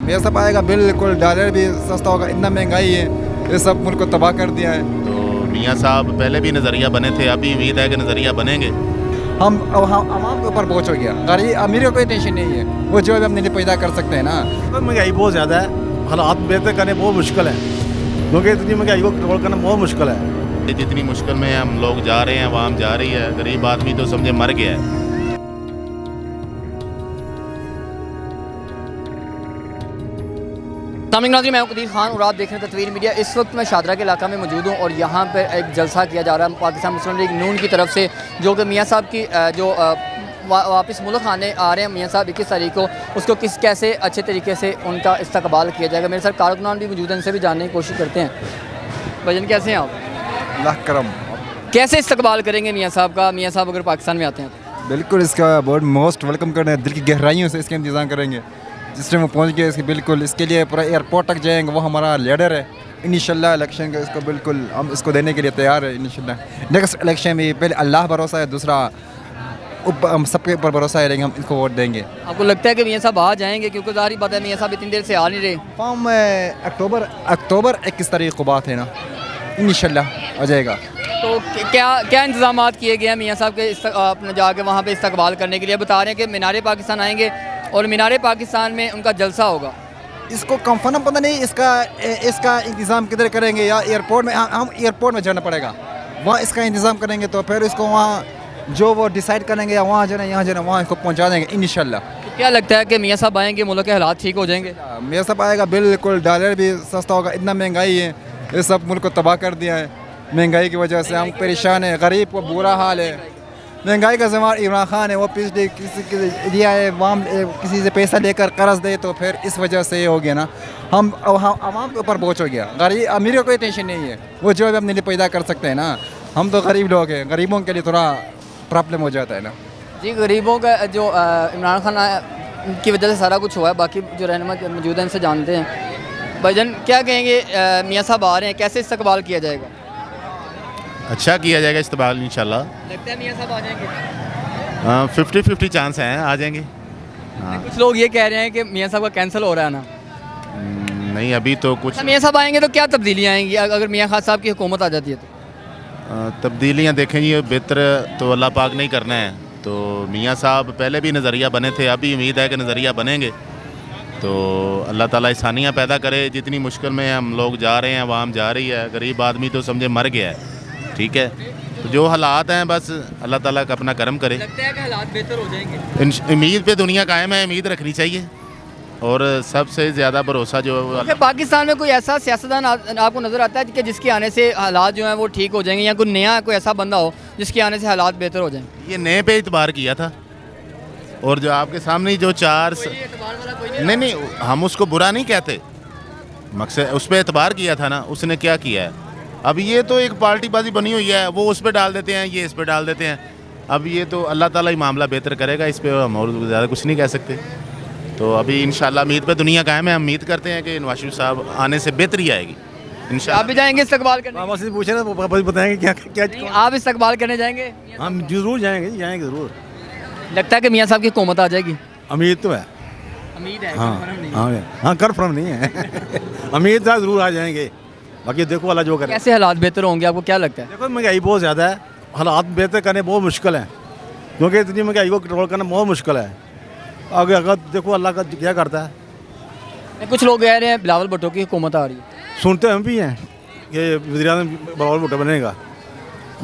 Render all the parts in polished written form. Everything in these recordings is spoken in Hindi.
ये सब आएगा बिल्कुल, डॉलर भी सस्ता होगा, इतना महंगाई है, ये सब मुल्क को तबाह कर दिया है। तो मियाँ साहब पहले भी नज़रिया बने थे, अभी उम्मीद है कि नज़रिया बनेंगे। हम आवाम के ऊपर बोझ हो गया, गरीब अमीर को कोई टेंशन नहीं है, वो जो भी अपने लिए पैदा कर सकते हैं ना। तो महंगाई बहुत ज़्यादा है, हालात बेहतर करने बहुत मुश्किल है, क्योंकि इतनी महंगाई को कंट्रोल करना बहुत मुश्किल है। जितनी मुश्किल में हम लोग जा रहे हैं, आवाम जा रही है, गरीब आदमी तो समझे मर गया है। नाज़रीन, मैं कदीर खान और आप देख रहे हैं तस्वीर मीडिया। इस वक्त मैं शादरा के इलाका में मौजूद हूँ और यहाँ पर एक जलसा किया जा रहा है पाकिस्तान मुस्लिम लीग नून की तरफ से, जो कि मियाँ साहब की जो वापस मुल्क आने आ रहे हैं मियाँ साहब 21 तारीख को, उसको कैसे अच्छे तरीके से उनका इस्तकबाल किया जाएगा। मेरे साथ कारकुनान भी मौजूद हैं, उनसे भी जानने की कोशिश करते हैं। भजन कैसे हैं आप? अल्लाह करम। कैसे इस्तकबाल करेंगे मियाँ साहब का, मियाँ साहब अगर पाकिस्तान में आते हैं तो? बिल्कुल इसका बहुत मोस्ट वेलकम करना है, दिल की गहराइयों से इसका इंतज़ाम करेंगे। जिस टाइम वो पहुँच गए इसके बिल्कुल इसके लिए पूरा एयरपोर्ट तक जाएंगे, वो हमारा लीडर है। इंशाल्लाह इलेक्शन का इसको बिल्कुल हम इसको देने के लिए तैयार है। इंशाल्लाह नेक्स्ट इलेक्शन में पहले अल्लाह भरोसा है, दूसरा हम सबके ऊपर भरोसा है, लेकिन हम इनको वोट देंगे। आपको लगता है कि मियाँ साहब आ जाएंगे? क्योंकि ज़ाहिर बात है मियाँ साहब इतनी देर से आ नहीं रहे। फॉर्म अक्टूबर 21 तारीख को बात है ना, इंशाल्लाह आ जाएगा। तो क्या इंतजाम किए गए हैं मियाँ साहब के अपने जाके वहाँ पे इस्तकबाल करने के लिए? बता रहे हैं कि मीनार पाकिस्तान आएंगे और मीनार पाकिस्तान में उनका जलसा होगा। इसको कंफर्म पता नहीं, इसका इंतज़ाम किधर करेंगे, या एयरपोर्ट में? हम एयरपोर्ट में जाना पड़ेगा, वहाँ इसका इंतज़ाम करेंगे, तो फिर इसको वहाँ जो वो डिसाइड करेंगे, या वहाँ जाना यहाँ जाना, वहाँ इसको पहुँचा देंगे इंशाल्लाह। तो क्या लगता है कि मियाँ साहब आएंगे मुल्क के हालात ठीक हो जाएंगे? मियाँ साहब आएगा बिल्कुल, डॉलर भी सस्ता होगा, इतना महंगाई है, ये सब मुल्क को तबाह कर दिया है। महंगाई की वजह से हम परेशान हैं, गरीब को बुरा हाल है। महंगाई का ज़िम्मेदार इमरान खान है, वो पिछले किसी दिया है, वहाँ किसी से पैसा लेकर कर्ज दे, तो फिर इस वजह से ये हो गया ना। हम आवाम के ऊपर बोझ हो गया, गरीब अमीर को कोई टेंशन नहीं है, वो जो भी अपने लिए पैदा कर सकते हैं ना। हम तो गरीब लोग हैं, गरीबों के लिए थोड़ा प्रॉब्लम हो जाता है ना जी। गरीबों का जो इमरान खान की वजह से सारा कुछ हुआ है। बाकी जो रहनुमा मौजूद हैं इनसे जानते हैं। भाईजान क्या कहेंगे, मियाँ साहब आ रहे हैं, कैसे इस्तकबाल किया जाएगा? अच्छा किया जाएगा इस्तकबाल इंशाल्लाह। लगता है मियाँ साहब आ जाएंगे? 50-50 चांस हैं, आ जाएंगे। कुछ लोग ये कह रहे हैं कि मियाँ साहब का कैंसिल हो रहा है ना। नहीं, अभी तो कुछ मियाँ साहब आएंगे तो क्या तब्दीलियाँ आएंगी अगर मियाँ खान साहब की हुकूमत आ जाती है तो? तब्दीलियाँ देखें, ये बेहतर तो अल्लाह पाक नहीं करना है। तो मियाँ साहब पहले भी नज़रिया बने थे, अभी उम्मीद है कि नज़रिया बनेंगे। तो अल्लाह ताला आसानियाँ पैदा करे। जितनी मुश्किल में हम लोग जा रहे हैं, आवाम जा रही है, गरीब आदमी तो समझे मर गया है। ठीक है, तो जो हालात हैं बस अल्लाह ताला का अपना करम करे। लगता है कि हालात बेहतर हो जाएंगे? उम्मीद पे दुनिया कायम है, उम्मीद रखनी चाहिए, और सबसे ज़्यादा भरोसा जो पाकिस्तान में कोई ऐसा सियासतदान आपको नज़र आता है कि जिसके आने से हालात जो हैं वो ठीक हो जाएंगे, या कोई नया कोई ऐसा बंदा हो जिसके आने से हालात बेहतर हो जाएंगे? ये नए पे इतबार किया था, और जो आपके सामने जो चार नहीं, हम उसको बुरा नहीं कहते, मकसद उस पर एतबार किया था ना, उसने क्या किया है। अब ये तो एक पार्टीबाजी बनी हुई है, वो उस पर डाल देते हैं, ये इस पर डाल देते हैं। अब ये तो अल्लाह ताला ही मामला बेहतर करेगा, इस पर हम और ज़्यादा कुछ नहीं कह सकते। तो अभी इंशाल्लाह उम्मीद पे दुनिया कायम है, हम उम्मीद करते हैं कि नवाज शरीफ साहब आने से बेहतरी आएगी इंशाल्लाह। आप भी जाएंगे इस्तकबाल करने? आप से पूछे ना, बताएंगे क्या क्या नहीं, आप इस्तकबाल करने जाएंगे? हम जरूर जाएंगे ज़रूर। लगता है कि मियाँ साहब की हुकूमत आ जाएगी? उम्मीद तो है, उम्मीद है, हाँ कन्फर्म नहीं है। उम्मीद था ज़रूर आ जाएंगे, बाकी देखो अल्लाह जो करे। कैसे हालात बेहतर होंगे आपको क्या लगता है? देखो महंगाई बहुत ज़्यादा है, हालात बेहतर करने बहुत मुश्किल है, क्योंकि इतनी महंगाई को कंट्रोल करना बहुत मुश्किल है। आगे अगर देखो अल्लाह का क्या करता है। कुछ लोग कह रहे हैं बिलावल भुट्टो की हुकूमत आ रही है। सुनते हम भी हैं कि वज़ीर-ए-आज़म बिलावल भुट्टो बनेगा,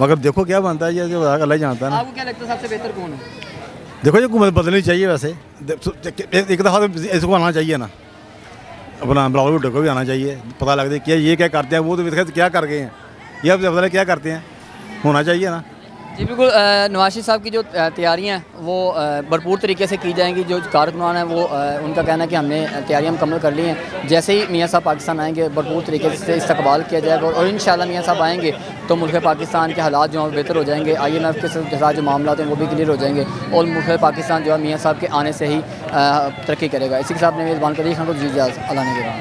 मगर देखो क्या बनता है, ये जो अल्लाह जानता है ना। आपको क्या लगता है सबसे बेहतर कौन है? देखो ये हुकूमत बदलनी चाहिए, वैसे एक दफ़ा तो इसको आना चाहिए ना, अपना बिलावल भुट्टो को भी आना चाहिए, पता लगता है क्या ये क्या करते हैं, वो तो क्या कर गए हैं, ये अब पता क्या करते हैं, होना चाहिए ना। जी बिल्कुल। नवाज शरीफ साहब की जो तैयारियां हैं वो भरपूर तरीके से की जाएंगी। जो कारकुनान हैं वो उनका कहना है कि हमने तैयारियां मुकम्मल कर ली हैं, जैसे ही मियाँ साहब पाकिस्तान आएंगे भरपूर तरीके से इस्तकबाल किया जाएगा, और इंशाल्लाह मियाँ साहब आएंगे तो मुल्क पाकिस्तान के हालात जो हैं बेहतर हो जाएंगे। IMF के साथ जो मामला हैं वो भी क्लियर हो जाएंगे, और मुल्क पाकिस्तान जो है मियाँ साहब के आने से ही तरक्की करेगा। इसी के साथ मेज़बान कदीर खान को जी इजाज़त अल्लाह ने।